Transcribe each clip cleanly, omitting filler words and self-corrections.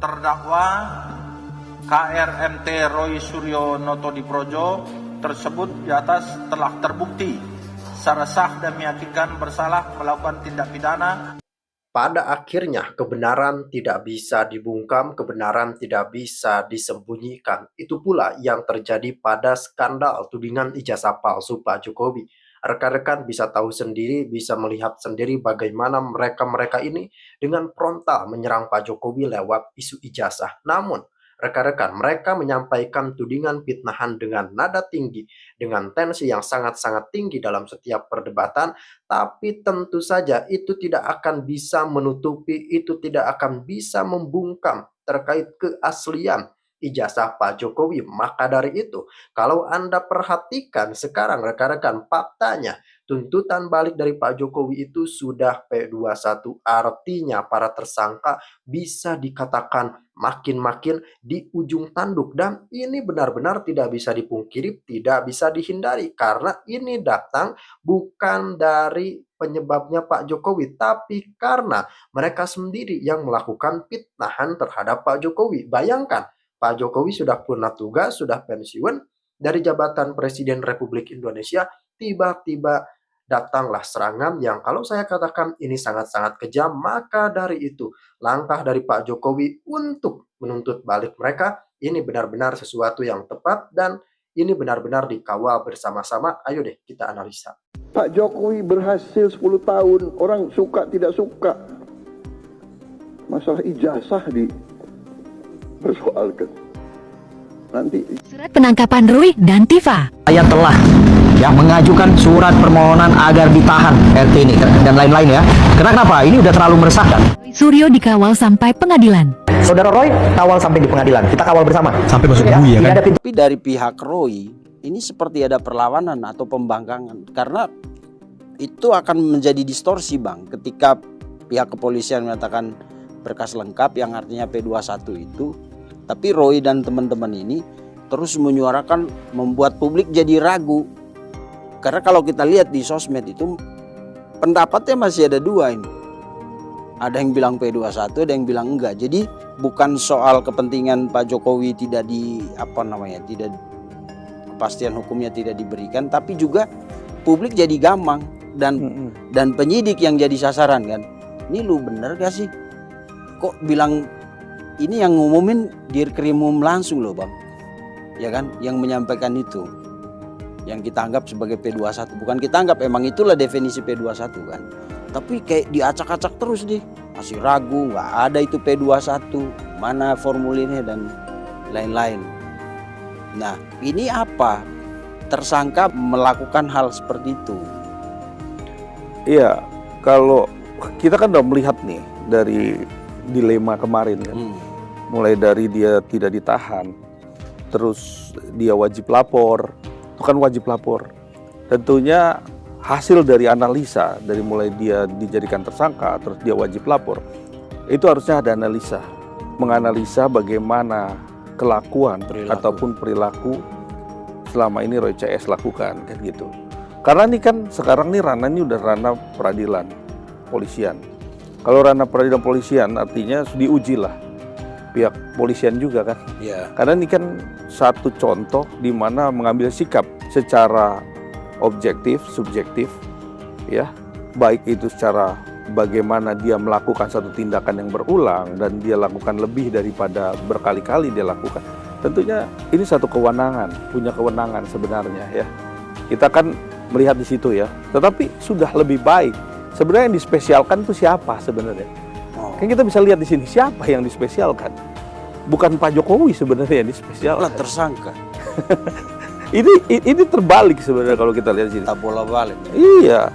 Terdakwa KRMT Roy Suryo Notodiprojo tersebut di atas telah terbukti secara sah dan meyakinkan bersalah melakukan tindak pidana. Pada akhirnya kebenaran tidak bisa dibungkam, kebenaran tidak bisa disembunyikan. Itu pula yang terjadi pada skandal tudingan ijazah palsu Pak Jokowi. Rekan-rekan bisa tahu sendiri, bisa melihat sendiri bagaimana mereka-mereka ini dengan frontal menyerang Pak Jokowi lewat isu ijazah. Namun, rekan-rekan, mereka menyampaikan tudingan fitnahan dengan nada tinggi, dengan tensi yang sangat-sangat tinggi dalam setiap perdebatan, tapi tentu saja itu tidak akan bisa menutupi, itu tidak akan bisa membungkam terkait keaslian ijazah Pak Jokowi. Maka dari itu, kalau Anda perhatikan sekarang rekan-rekan, faktanya tuntutan balik dari Pak Jokowi itu sudah P21, artinya para tersangka bisa dikatakan makin-makin di ujung tanduk, dan ini benar-benar tidak bisa dipungkiri, tidak bisa dihindari, karena ini datang bukan dari penyebabnya Pak Jokowi, tapi karena mereka sendiri yang melakukan fitnahan terhadap Pak Jokowi. Bayangkan, Pak Jokowi sudah purna tugas, sudah pensiun dari jabatan Presiden Republik Indonesia, tiba-tiba datanglah serangan yang kalau saya katakan ini sangat-sangat kejam. Maka dari itu, langkah dari Pak Jokowi untuk menuntut balik mereka ini benar-benar sesuatu yang tepat, dan ini benar-benar dikawal bersama-sama. Ayo deh kita analisa. Pak Jokowi berhasil 10 tahun, orang suka tidak suka. Masalah ijazah dipersoalkan. Nanti Surat penangkapan Roy dan Tifa. Saya telah mengajukan surat permohonan agar ditahan RT ini dan lain-lain ya. Kenapa? Ini udah terlalu meresahkan. Roy Suryo dikawal sampai pengadilan. Saudara Roy kawal sampai di pengadilan. Kita kawal bersama sampai masuk ya, ya kan. Tapi dari pihak Roy ini seperti ada perlawanan atau pembangkangan, karena itu akan menjadi distorsi Bang ketika pihak kepolisian menyatakan berkas lengkap yang artinya P21 itu, tapi Roy dan teman-teman ini terus menyuarakan, membuat publik jadi ragu. Karena kalau kita lihat di sosmed itu pendapatnya masih ada dua ini. Ada yang bilang P21, ada yang bilang enggak. Jadi bukan soal kepentingan Pak Jokowi tidak tidak kepastian hukumnya tidak diberikan, tapi juga publik jadi gamang dan penyidik yang jadi sasaran kan. Ini lu bener gak sih? Kok bilang ini yang ngumumin Dirkrimum langsung loh Bang. Ya kan, yang menyampaikan itu yang kita anggap sebagai P21, bukan kita anggap, emang itulah definisi P21 kan. Tapi kayak diacak-acak terus nih, masih ragu, nggak ada itu P21, mana formulirnya dan lain-lain. Nah ini apa? Tersangka melakukan hal seperti itu. iya, kalau kita kan udah melihat nih dari dilema kemarin kan. Mulai dari dia tidak ditahan, terus dia wajib lapor, itu kan wajib lapor. Tentunya hasil dari analisa, dari mulai dia dijadikan tersangka, terus dia wajib lapor, itu harusnya ada analisa, menganalisa bagaimana kelakuan ataupun perilaku selama ini Roy CS lakukan, kan gitu. Karena ini kan sekarang nih ranah ini udah ranah peradilan polisian. Kalau ranah peradilan polisian artinya diuji lah pihak polisian juga kan. Ya. Karena ini kan satu contoh di mana mengambil sikap secara objektif, subjektif, ya, baik itu secara bagaimana dia melakukan satu tindakan yang berulang dan dia lakukan lebih daripada berkali-kali dia lakukan. Tentunya ini satu kewenangan, punya kewenangan sebenarnya ya. Kita kan melihat di situ ya. Tetapi sudah lebih baik. Sebenarnya yang dispesialkan itu siapa sebenarnya? Kan kita bisa lihat di sini siapa yang dispesialkan. Bukan Pak Jokowi sebenarnya yang dispesialkan. Tersangka. Ini terbalik sebenarnya kalau kita lihat di sini. Tak bola balik. Iya,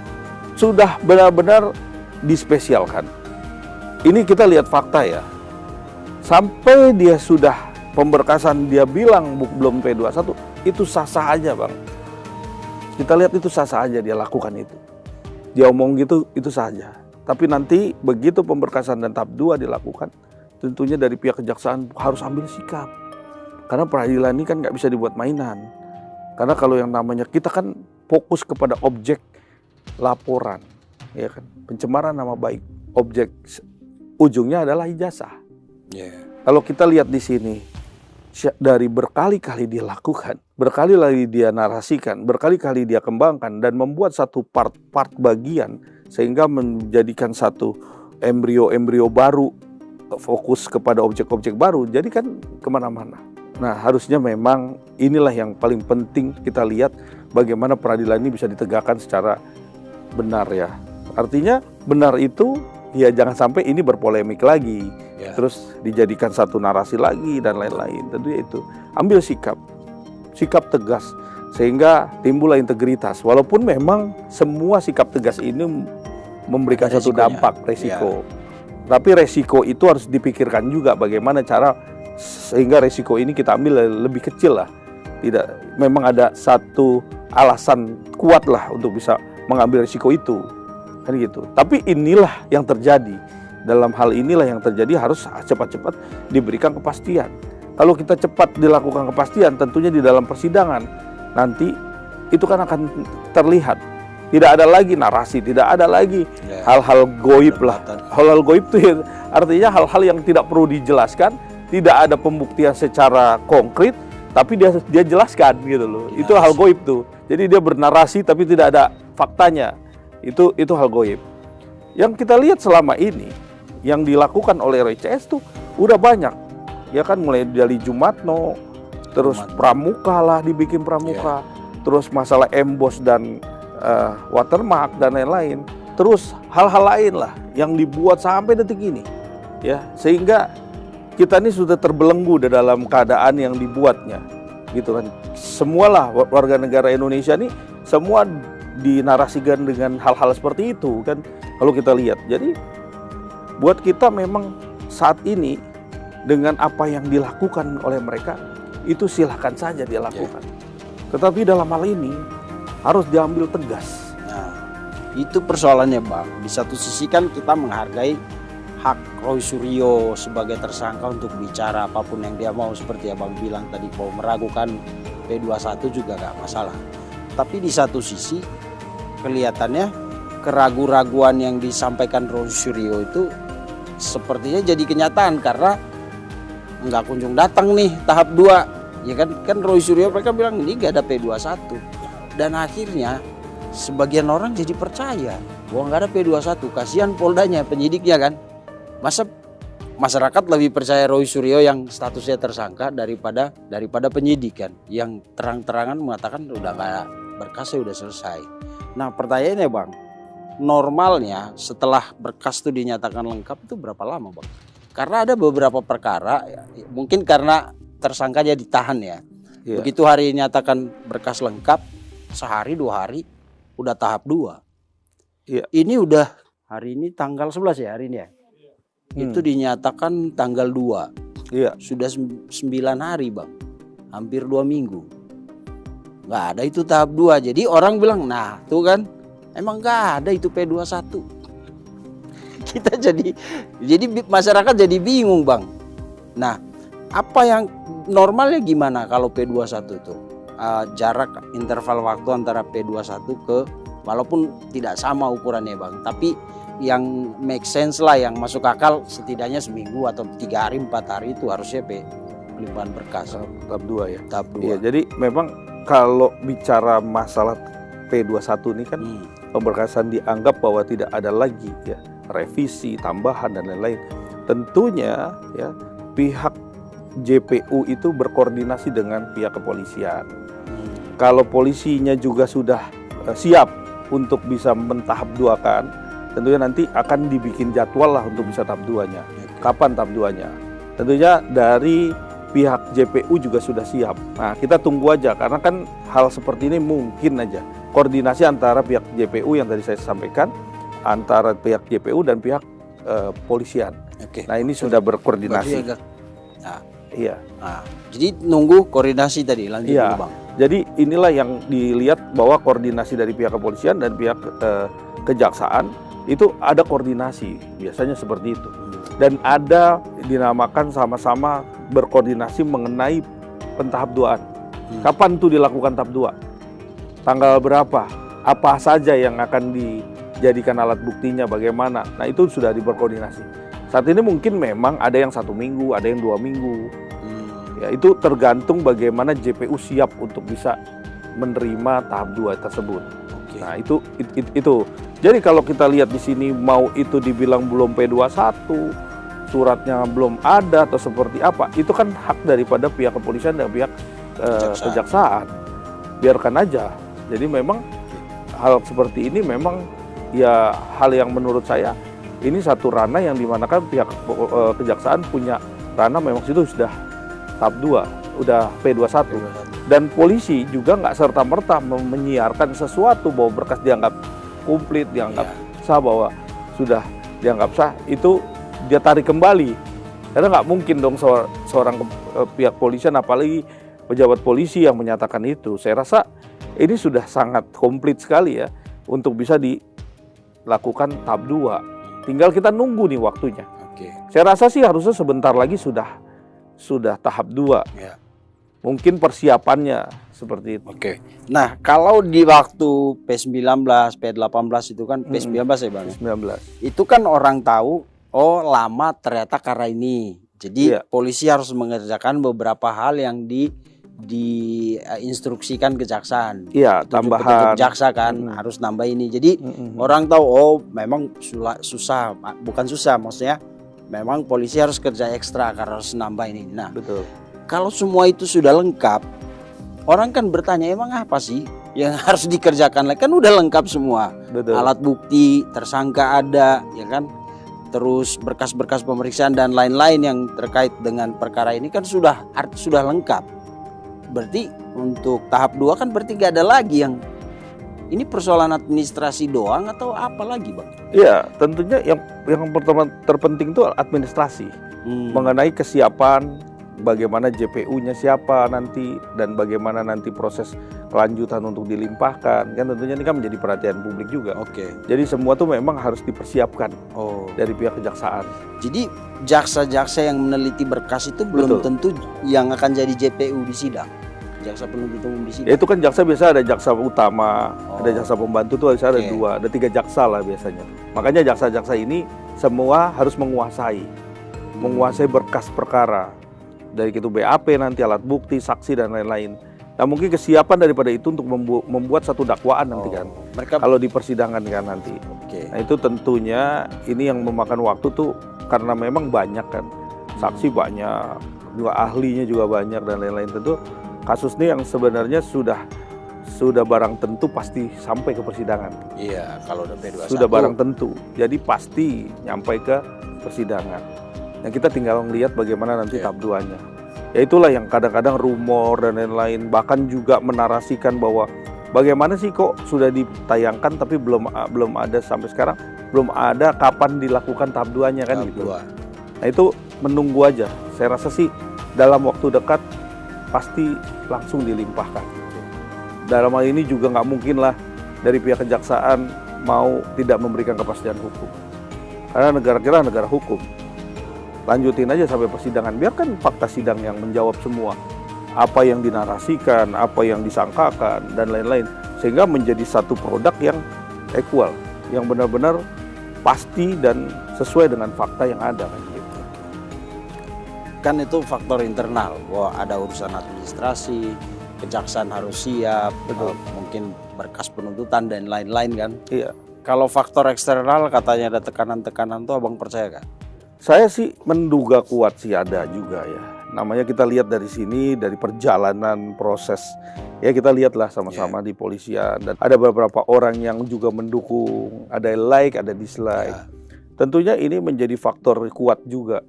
sudah benar-benar dispesialkan. Ini kita lihat fakta ya. Sampai dia sudah pemberkasan dia bilang belum P21, itu sah-sah aja Bang. Kita lihat itu sah-sah aja dia lakukan itu. Dia omong gitu, itu saja. Tapi nanti begitu pemberkasan dan tahap 2 dilakukan, tentunya dari pihak kejaksaan harus ambil sikap. Karena peradilan ini kan nggak bisa dibuat mainan. Karena kalau yang namanya kita kan fokus kepada objek laporan, ya kan, pencemaran nama baik. Objek ujungnya adalah ijazah. Kalau kita lihat di sini, dari berkali-kali dia lakukan, berkali-kali dia narasikan, berkali-kali dia kembangkan dan membuat satu part-part bagian sehingga menjadikan satu embrio-embrio baru, fokus kepada objek-objek baru, jadi kan kemana-mana. Nah, harusnya memang inilah yang paling penting kita lihat bagaimana peradilan ini bisa ditegakkan secara benar ya. Artinya benar itu ya jangan sampai ini berpolemik lagi, terus dijadikan satu narasi lagi dan lain-lain. Tentunya itu ambil sikap tegas sehingga timbullah integritas. Walaupun memang semua sikap tegas ini memberikan satu dampak resiko, tapi resiko itu harus dipikirkan juga bagaimana cara sehingga resiko ini kita ambil lebih kecil lah. Tidak, memang ada satu alasan kuat lah untuk bisa mengambil resiko itu, kan gitu. Tapi inilah yang terjadi. Dalam hal inilah yang terjadi harus cepat-cepat diberikan kepastian. Kalau kita cepat dilakukan kepastian, tentunya di dalam persidangan nanti itu kan akan terlihat. Tidak ada lagi narasi, tidak ada lagi hal-hal goib lah. Hal-hal goib itu artinya hal-hal yang tidak perlu dijelaskan, tidak ada pembuktian secara konkret, tapi dia jelaskan gitu loh. Itu hal goib tuh. Jadi dia bernarasi tapi tidak ada faktanya. Itu hal goib. Yang kita lihat selama ini yang dilakukan oleh RCS tuh udah banyak. Ya kan, mulai dari Jumatno, terus pramuka lah, dibikin pramuka, terus masalah emboss dan watermark dan lain-lain. Terus hal-hal lain lah yang dibuat sampai detik ini. Ya, sehingga kita ini sudah terbelenggu di dalam keadaan yang dibuatnya, gitu kan. Semualah warga negara Indonesia ini semua dinarasikan dengan hal-hal seperti itu kan. Kalau kita lihat, jadi buat kita memang saat ini dengan apa yang dilakukan oleh mereka itu silahkan saja dia lakukan. Tetapi dalam hal ini harus diambil tegas. Nah, itu persoalannya Bang. Di satu sisi kan kita menghargai hak Roy Suryo sebagai tersangka untuk bicara apapun yang dia mau, seperti Abang bilang tadi, mau meragukan P21 juga gak masalah. Tapi di satu sisi kelihatannya keraguan-raguan yang disampaikan Roy Suryo itu sepertinya jadi kenyataan karena nggak kunjung datang nih tahap 2. Ya kan Roy Suryo mereka bilang ini gak ada P21. Dan akhirnya sebagian orang jadi percaya bahwa nggak ada P21. Kasihan Poldanya, penyidiknya kan. Masa masyarakat lebih percaya Roy Suryo yang statusnya tersangka daripada penyidik kan, yang terang-terangan mengatakan udah nggak, berkasnya udah selesai. Nah pertanyaannya Bang, normalnya setelah berkas itu dinyatakan lengkap itu berapa lama Bang? Karena ada beberapa perkara, mungkin karena tersangkanya ditahan ya. Begitu hari nyatakan berkas lengkap, sehari 2 hari udah tahap 2. Ini udah hari ini tanggal 11 ya hari ini ya. Itu dinyatakan tanggal 2. Sudah 9 hari Bang. Hampir 2 minggu. Nggak ada itu tahap 2. Jadi orang bilang, nah tuh kan emang nggak ada itu P21. Kita jadi masyarakat jadi bingung Bang. Nah apa yang normalnya gimana kalau P21 itu? Jarak interval waktu antara P21 ke, walaupun tidak sama ukurannya Bang, tapi yang make sense lah, yang masuk akal, setidaknya seminggu atau 3 hari 4 hari itu harusnya pelimpahan berkas. Tahap 2 ya. Tahap 2. Ya, jadi memang kalau bicara masalah P21 ini kan pemberkasan dianggap bahwa tidak ada lagi ya revisi, tambahan dan lain-lain. Tentunya ya pihak JPU itu berkoordinasi dengan pihak kepolisian. Kalau polisinya juga sudah siap untuk bisa mentahap 2 kan, tentunya nanti akan dibikin jadwal lah untuk bisa tahap 2-nya. Kapan tahap 2-nya? Tentunya dari pihak JPU juga sudah siap. Nah, kita tunggu aja karena kan hal seperti ini mungkin aja koordinasi antara pihak JPU yang tadi saya sampaikan, antara pihak JPU dan pihak polisian. Nah, ini sudah berkoordinasi. Iya. Nah, jadi nunggu koordinasi tadi, lanjut dulu Bang. Jadi inilah yang dilihat bahwa koordinasi dari pihak kepolisian dan pihak kejaksaan itu ada koordinasi, biasanya seperti itu. Dan ada dinamakan sama-sama berkoordinasi mengenai pentahap 2-an. Kapan tuh dilakukan tahap 2? Tanggal berapa? Apa saja yang akan dijadikan alat buktinya, bagaimana? Nah itu sudah berkoordinasi. Saat ini mungkin memang ada yang 1 minggu, ada yang 2 minggu. Hmm. Ya, itu tergantung bagaimana JPU siap untuk bisa menerima tahap 2 tersebut. Oke. Nah, itu. Jadi kalau kita lihat di sini mau itu dibilang belum P21, suratnya belum ada atau seperti apa, itu kan hak daripada pihak kepolisian dan pihak kejaksaan. Biarkan aja. Jadi memang hal seperti ini memang ya hal yang menurut saya ini satu ranah yang dimanakan pihak kejaksaan punya ranah memang situ sudah tahap 2, udah P21. Dan polisi juga nggak serta-merta menyiarkan sesuatu bahwa berkas dianggap komplit, dianggap sah, bahwa sudah dianggap sah, itu dia tarik kembali. Karena nggak mungkin dong seorang pihak polisian, apalagi pejabat polisi yang menyatakan itu. Saya rasa ini sudah sangat komplit sekali ya untuk bisa dilakukan tahap 2. Tinggal kita nunggu nih waktunya. Oke. Saya rasa sih harusnya sebentar lagi sudah tahap 2. Ya. Mungkin persiapannya seperti itu. Oke. Nah, kalau di waktu P19, P18 itu kan P19 ya Bang. 19. Itu kan orang tahu, oh lama ternyata karena ini. Jadi polisi harus mengerjakan beberapa hal yang diinstruksikan kejaksaan. Iya, tambahan. Jaksa kan harus nambah ini. Jadi orang tahu, oh memang susah, bukan susah, maksudnya memang polisi harus kerja ekstra karena harus nambah ini. Nah, Betul. kalau semua itu sudah lengkap, orang kan bertanya emang apa sih yang harus dikerjakan lagi? Kan udah lengkap semua. Betul. Alat bukti, tersangka ada, ya kan? Terus berkas-berkas pemeriksaan dan lain-lain yang terkait dengan perkara ini kan sudah lengkap. Berarti untuk tahap 2 kan berarti gak ada lagi yang ini persoalan administrasi doang atau apa lagi Bang? Iya, tentunya yang pertama terpenting itu administrasi. Mengenai kesiapan, bagaimana JPU-nya siapa nanti, dan bagaimana nanti proses kelanjutan untuk dilimpahkan. Kan tentunya ini kan menjadi perhatian publik juga. Oke. Jadi semua tuh memang harus dipersiapkan dari pihak kejaksaan. Jadi jaksa-jaksa yang meneliti berkas itu belum tentu yang akan jadi JPU di sidang. Jaksa penuntut umum di sidang. Ya, itu kan jaksa biasa ada jaksa utama, ada jaksa pembantu tuh ada 2, ada 3 jaksa lah biasanya. Makanya jaksa-jaksa ini semua harus menguasai berkas perkara. Dari itu BAP nanti, alat bukti, saksi dan lain-lain. Nah, mungkin kesiapan daripada itu untuk membuat satu dakwaan nanti kan. Kalau di persidangan kan nanti. Nah, itu tentunya ini yang memakan waktu tuh karena memang banyak kan. Saksi banyak, juga ahlinya juga banyak dan lain-lain. Tentu kasus ini yang sebenarnya sudah barang tentu pasti sampai ke persidangan. Iya, kalau udah P21 sudah barang tentu. Jadi pasti nyampai ke persidangan. Nah, kita tinggal melihat bagaimana nanti tahap 2-nya. Ya itulah yang kadang-kadang rumor dan lain-lain, bahkan juga menarasikan bahwa bagaimana sih kok sudah ditayangkan tapi belum ada sampai sekarang, belum ada kapan dilakukan tahap 2-nya kan gitu. Nah, itu menunggu aja. Saya rasa sih dalam waktu dekat pasti langsung dilimpahkan. Dalam hal ini juga nggak mungkin lah dari pihak kejaksaan mau tidak memberikan kepastian hukum. Karena negara kita negara hukum. Lanjutin aja sampai persidangan, biarkan fakta sidang yang menjawab semua. Apa yang dinarasikan, apa yang disangkakan, dan lain-lain. Sehingga menjadi satu produk yang equal, yang benar-benar pasti dan sesuai dengan fakta yang ada. Kan itu faktor internal, bahwa ada urusan administrasi, kejaksaan harus siap, mungkin berkas penuntutan dan lain-lain kan. Iya. Kalau faktor eksternal katanya ada tekanan-tekanan tuh Abang percaya kan? Saya sih menduga kuat sih ada juga ya. Namanya kita lihat dari sini, dari perjalanan proses. Ya kita lihatlah sama-sama di polisian. Dan ada beberapa orang yang juga mendukung, ada like, ada dislike. Tentunya ini menjadi faktor kuat juga.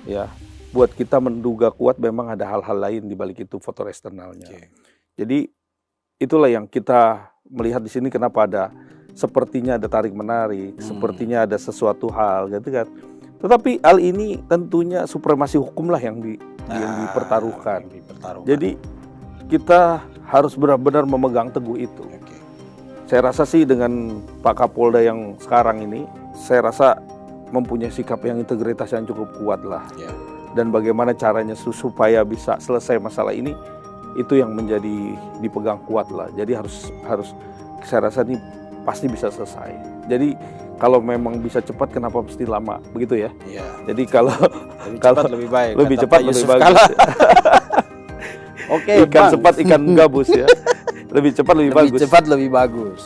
Ya, buat kita menduga kuat memang ada hal-hal lain di balik itu, faktor eksternalnya. Jadi itulah yang kita melihat di sini, kenapa ada sepertinya ada tarik menarik, sepertinya ada sesuatu hal gitu kan. Tetapi hal ini tentunya supremasi hukum lah yang dipertaruhkan. Jadi kita harus benar-benar memegang teguh itu. Saya rasa sih dengan Pak Kapolda yang sekarang ini, saya rasa mempunyai sikap yang integritas yang cukup kuat lah. Dan bagaimana caranya supaya bisa selesai masalah ini, itu yang menjadi dipegang kuat lah. Jadi harus saya rasa ini pasti bisa selesai. Jadi kalau memang bisa cepat kenapa mesti lama, begitu ya? Iya. Jadi kalau Lebih cepat lebih baik. lebih kata cepat Pak lebih Yusuf bagus. Kalla. Oke, Ikan Bang. cepat ikan gabus ya. Lebih cepat lebih bagus. Lebih cepat lebih bagus.